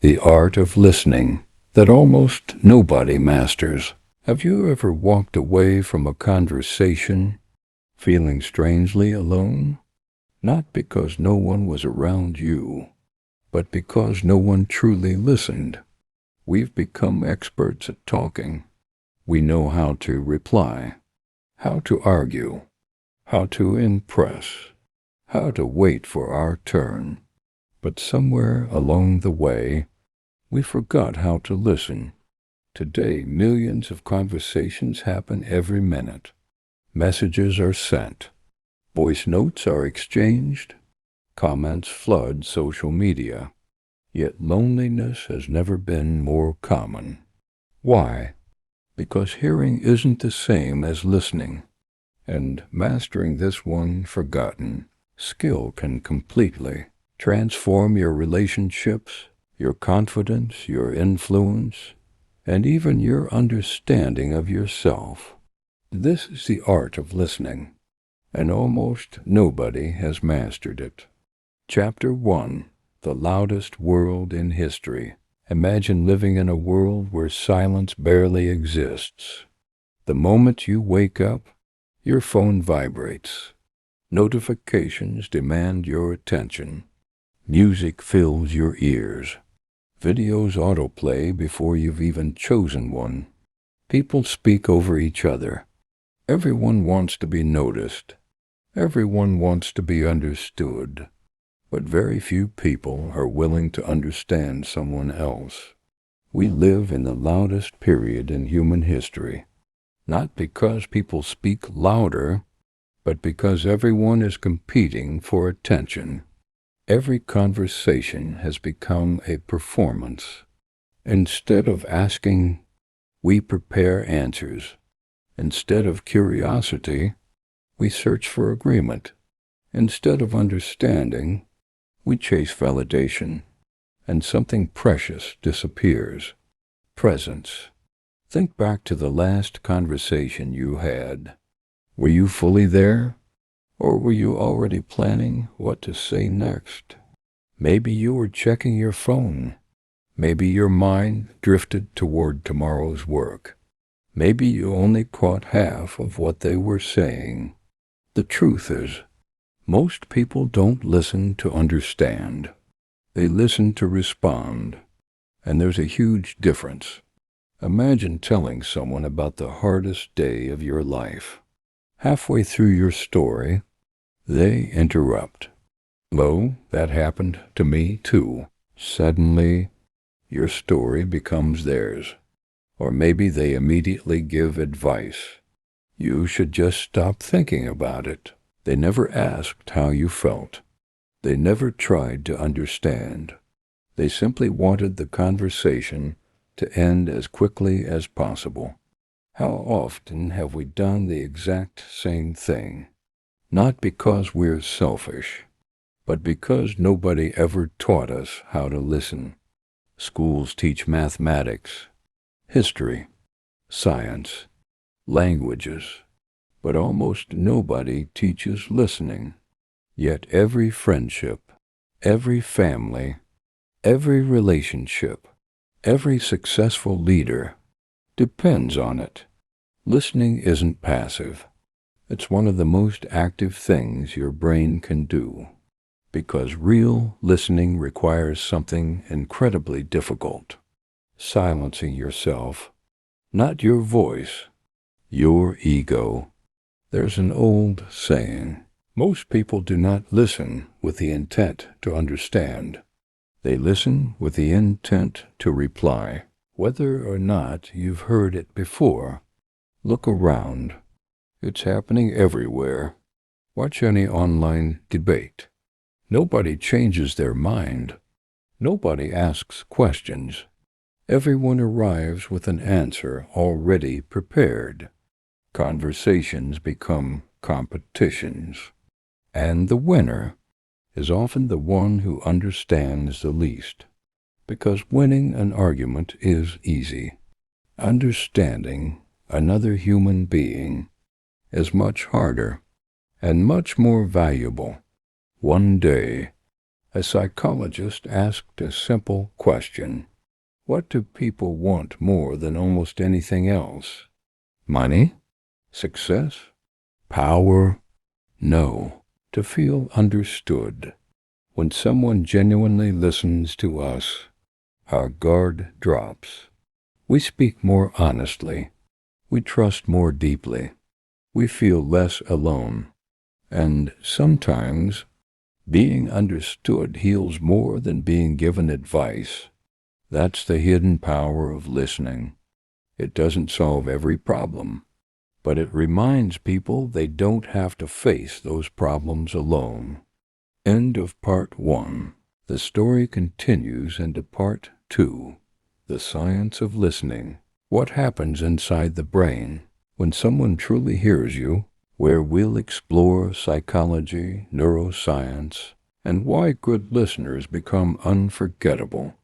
the art of listening that almost nobody masters. Have you ever walked away from a conversation feeling strangely alone? Not because no one was around you, but because no one truly listened. We've become experts at talking. We know how to reply, how to argue, how to impress, how to wait for our turn. But somewhere along the way, we forgot how to listen. Today, millions of conversations happen every minute. Messages are sent. Voice notes are exchanged. Comments flood social media. Yet loneliness has never been more common. Why? Because hearing isn't the same as listening. And mastering this one forgotten skill can completely transform your relationships, your confidence, your influence, and even your understanding of yourself. This is the art of listening, and almost nobody has mastered it. Chapter 1: The Loudest World in History. Imagine living in a world where silence barely exists. The moment you wake up, your phone vibrates. Notifications demand your attention. Music fills your ears. Videos autoplay before you've even chosen one. People speak over each other. Everyone wants to be noticed. Everyone wants to be understood. But very few people are willing to understand someone else. We live in the loudest period in human history, not because people speak louder, but because everyone is competing for attention. Every conversation has become a performance. Instead of asking, we prepare answers. Instead of curiosity, we search for agreement. Instead of understanding, we chase validation. And something precious disappears. Presence. Think back to the last conversation you had. Were you fully there? Or were you already planning what to say next? Maybe you were checking your phone. Maybe your mind drifted toward tomorrow's work. Maybe you only caught half of what they were saying. The truth is, most people don't listen to understand. They listen to respond. And there's a huge difference. Imagine telling someone about the hardest day of your life. Halfway through your story, they interrupt. "Oh, that happened to me too." Suddenly, your story becomes theirs. Or maybe they immediately give advice. You should just stop thinking about it. They never asked how you felt. They never tried to understand. They simply wanted the conversation to end as quickly as possible. How often have we done the exact same thing? Not because we're selfish, but because nobody ever taught us how to listen. Schools teach mathematics, history, science, languages, but almost nobody teaches listening. Yet every friendship, every family, every relationship, every successful leader depends on it. Listening isn't passive. It's one of the most active things your brain can do, because real listening requires something incredibly difficult. Silencing yourself, not your voice, your ego. There's an old saying, most people do not listen with the intent to understand. They listen with the intent to reply. Whether or not you've heard it before, look around. It's happening everywhere. Watch any online debate. Nobody changes their mind. Nobody asks questions. Everyone arrives with an answer already prepared. Conversations become competitions. And the winner is often the one who understands the least. Because winning an argument is easy. Understanding another human being is much harder and much more valuable. One day, A psychologist asked a simple question. What do people want more than almost anything else? Money? Success? Power? No. To feel understood. When someone genuinely listens to us, our guard drops. We speak more honestly. We trust more deeply. We feel less alone. And sometimes, being understood heals more than being given advice. That's the hidden power of listening. It doesn't solve every problem, but it reminds people they don't have to face those problems alone. End of part 1. The story continues into part 2. The science of listening. What happens inside the brain when someone truly hears you, where we'll explore psychology, neuroscience, and why good listeners become unforgettable.